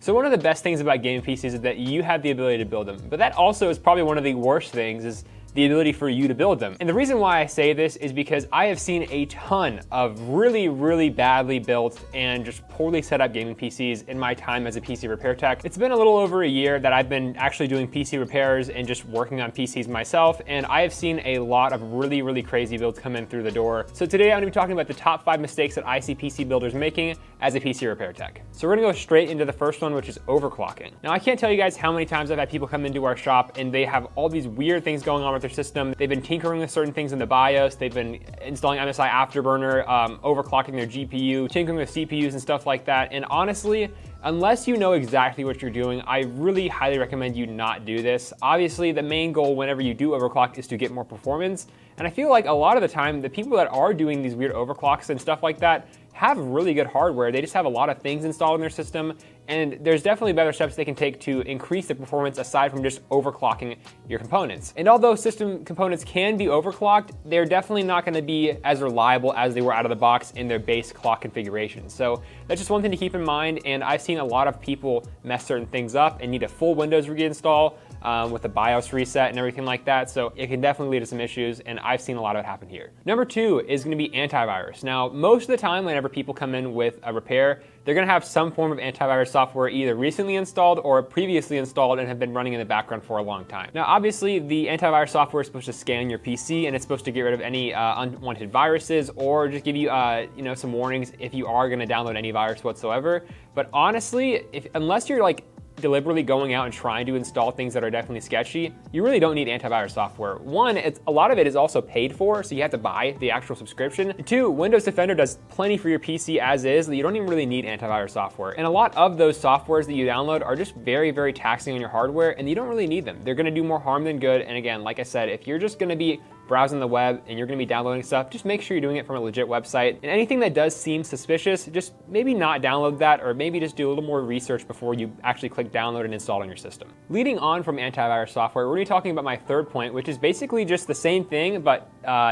So one of the best things about gaming PCs is that you have the ability to build them, but that also is probably one of the worst things, is the ability for you to build them. And the reason why I say this is because I have seen a ton of really badly built and just poorly set up gaming PCs in my time as a PC repair tech. It's been a little over a year that I've been actually doing PC repairs and just working on PCs myself, and I have seen a lot of really crazy builds come in through the door. So today I'm gonna be talking about the top 5 mistakes that I see PC builders making as a PC repair tech. So we're gonna go straight into the first one, which is overclocking. Now I can't tell you guys how many times I've had people come into our shop and they have all these weird things going on with their system. They've been tinkering with certain things in the BIOS, they've been installing MSI Afterburner, overclocking their GPU, tinkering with CPUs and stuff like that. And honestly, unless you know exactly what you're doing, I really highly recommend you not do this. Obviously, the main goal whenever you do overclock is to get more performance. And I feel like a lot of the time, the people that are doing these weird overclocks and stuff like that have really good hardware. They just have a lot of things installed in their system, and there's definitely better steps they can take to increase the performance aside from just overclocking your components. And although system components can be overclocked, they're definitely not gonna be as reliable as they were out of the box in their base clock configuration. So that's just one thing to keep in mind, and I've seen a lot of people mess certain things up and need a full Windows reinstall with the BIOS reset and everything like that. So it can definitely lead to some issues, and I've seen a lot of it happen here. Number 2 is gonna be antivirus. Now, most of the time whenever people come in with a repair, they're gonna have some form of antivirus software either recently installed or previously installed and have been running in the background for a long time. Now, obviously, the antivirus software is supposed to scan your PC, and it's supposed to get rid of any unwanted viruses or just give you, some warnings if you are gonna download any virus whatsoever. But honestly, unless you're deliberately going out and trying to install things that are definitely sketchy, you really don't need antivirus software. One, a lot of it is also paid for, so you have to buy the actual subscription. 2, Windows Defender does plenty for your PC as is, that you don't even really need antivirus software. And a lot of those softwares that you download are just very taxing on your hardware, and you don't really need them. They're gonna do more harm than good. And again, like I said, if you're just gonna be browsing the web and you're gonna be downloading stuff, just make sure you're doing it from a legit website. And anything that does seem suspicious, just maybe not download that, or maybe just do a little more research before you actually click download and install on your system. Leading on from antivirus software, we're gonna be talking about my third point, which is basically just the same thing, but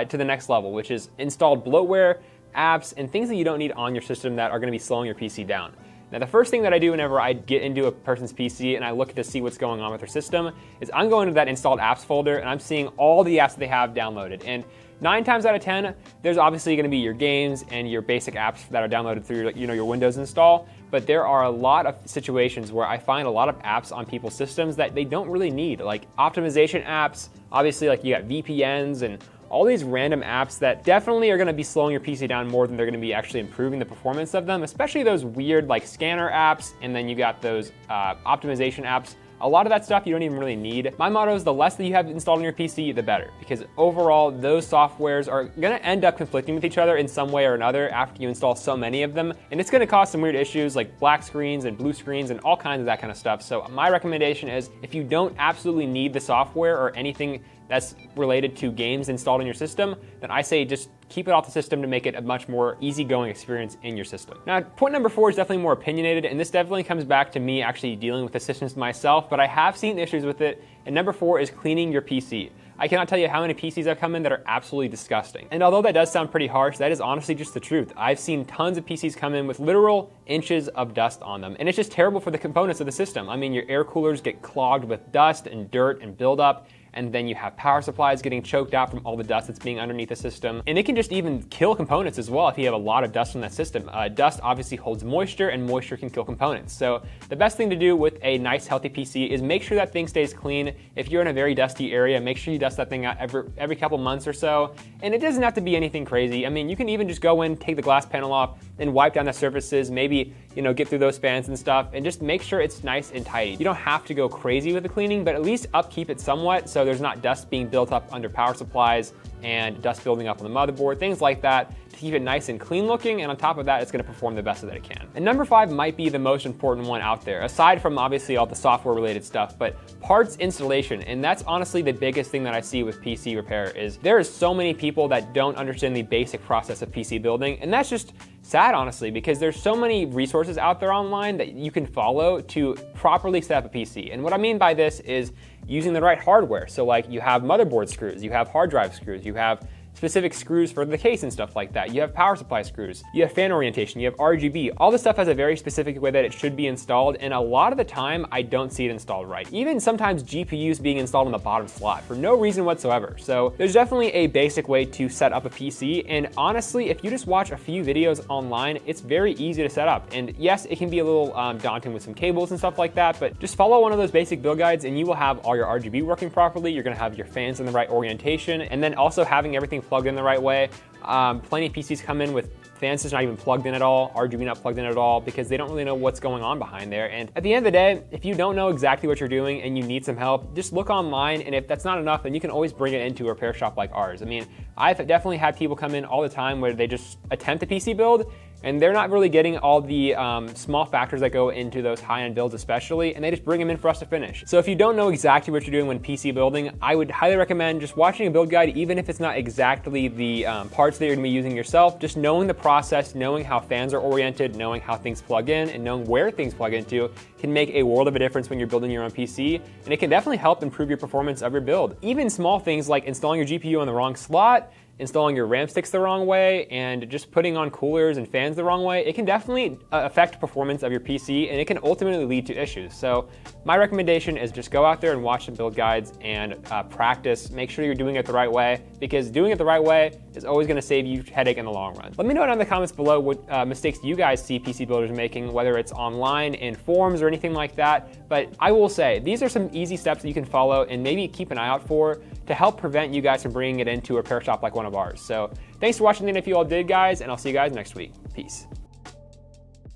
to the next level, which is installed bloatware, apps, and things that you don't need on your system that are gonna be slowing your PC down. Now, the first thing that I do whenever I get into a person's PC and I look to see what's going on with their system is I'm going to that installed apps folder and I'm seeing all the apps that they have downloaded. And 9 times out of 10, there's obviously gonna be your games and your basic apps that are downloaded through your Windows install, but there are a lot of situations where I find a lot of apps on people's systems that they don't really need, like optimization apps, obviously you got VPNs and all these random apps that definitely are gonna be slowing your PC down more than they're gonna be actually improving the performance of them, especially those weird scanner apps, and then you got those optimization apps. A lot of that stuff you don't even really need. My motto is the less that you have installed on your PC, the better, because overall those softwares are gonna end up conflicting with each other in some way or another after you install so many of them, and it's gonna cause some weird issues like black screens and blue screens and all kinds of that kind of stuff. So my recommendation is, if you don't absolutely need the software or anything that's related to games installed in your system, then I say just keep it off the system to make it a much more easygoing experience in your system. Now, point number 4 is definitely more opinionated, and this definitely comes back to me actually dealing with the systems myself, but I have seen issues with it. And number 4 is cleaning your PC. I cannot tell you how many PCs have come in that are absolutely disgusting. And although that does sound pretty harsh, that is honestly just the truth. I've seen tons of PCs come in with literal inches of dust on them, and it's just terrible for the components of the system. I mean, your air coolers get clogged with dust and dirt and buildup, and then you have power supplies getting choked out from all the dust that's being underneath the system. And it can just even kill components as well if you have a lot of dust in that system. Dust obviously holds moisture, and moisture can kill components. So the best thing to do with a nice, healthy PC is make sure that thing stays clean. If you're in a very dusty area, make sure you dust that thing out every couple months or so. And it doesn't have to be anything crazy. I mean, you can even just go in, take the glass panel off, and wipe down the surfaces, maybe get through those fans and stuff, and just make sure it's nice and tidy. You don't have to go crazy with the cleaning, but at least upkeep it somewhat so there's not dust being built up under power supplies and dust building up on the motherboard, things like that, to keep it nice and clean looking, and on top of that, it's gonna perform the best that it can. And number 5 might be the most important one out there, aside from obviously all the software related stuff, but parts installation. And that's honestly the biggest thing that I see with PC repair is there is so many people that don't understand the basic process of PC building, and that's just sad, honestly, because there's so many resources out there online that you can follow to properly set up a PC. And what I mean by this is using the right hardware. So you have motherboard screws, you have hard drive screws, you have specific screws for the case and stuff like that. You have power supply screws, you have fan orientation, you have RGB. All this stuff has a very specific way that it should be installed, and a lot of the time I don't see it installed right. Even sometimes GPUs being installed on the bottom slot for no reason whatsoever. So there's definitely a basic way to set up a PC, and honestly, if you just watch a few videos online, it's very easy to set up. And yes, it can be a little daunting with some cables and stuff like that, but just follow one of those basic build guides and you will have all your RGB working properly. You're gonna have your fans in the right orientation, and then also having everything plugged in the right way. Plenty of PCs come in with fans just not even plugged in at all, RGB not plugged in at all, because they don't really know what's going on behind there. And at the end of the day, if you don't know exactly what you're doing and you need some help, just look online, and if that's not enough, then you can always bring it into a repair shop like ours. I mean, I've definitely had people come in all the time where they just attempt a PC build, and they're not really getting all the small factors that go into those high-end builds especially, and they just bring them in for us to finish. So if you don't know exactly what you're doing when PC building, I would highly recommend just watching a build guide, even if it's not exactly the parts that you're gonna be using yourself. Just knowing the process, knowing how fans are oriented, knowing how things plug in, and knowing where things plug into can make a world of a difference when you're building your own PC, and it can definitely help improve your performance of your build. Even small things like installing your GPU on the wrong slot, installing your RAM sticks the wrong way, and just putting on coolers and fans the wrong way, it can definitely affect performance of your PC, and it can ultimately lead to issues. So my recommendation is just go out there and watch some build guides and practice. Make sure you're doing it the right way, because doing it the right way is always gonna save you headache in the long run. Let me know down in the comments below what mistakes you guys see PC builders making, whether it's online, in forums, or anything like that. But I will say, these are some easy steps that you can follow and maybe keep an eye out for to help prevent you guys from bringing it into a repair shop like one of ours. So thanks for watching, and if you all did, guys, and I'll see you guys next week. Peace.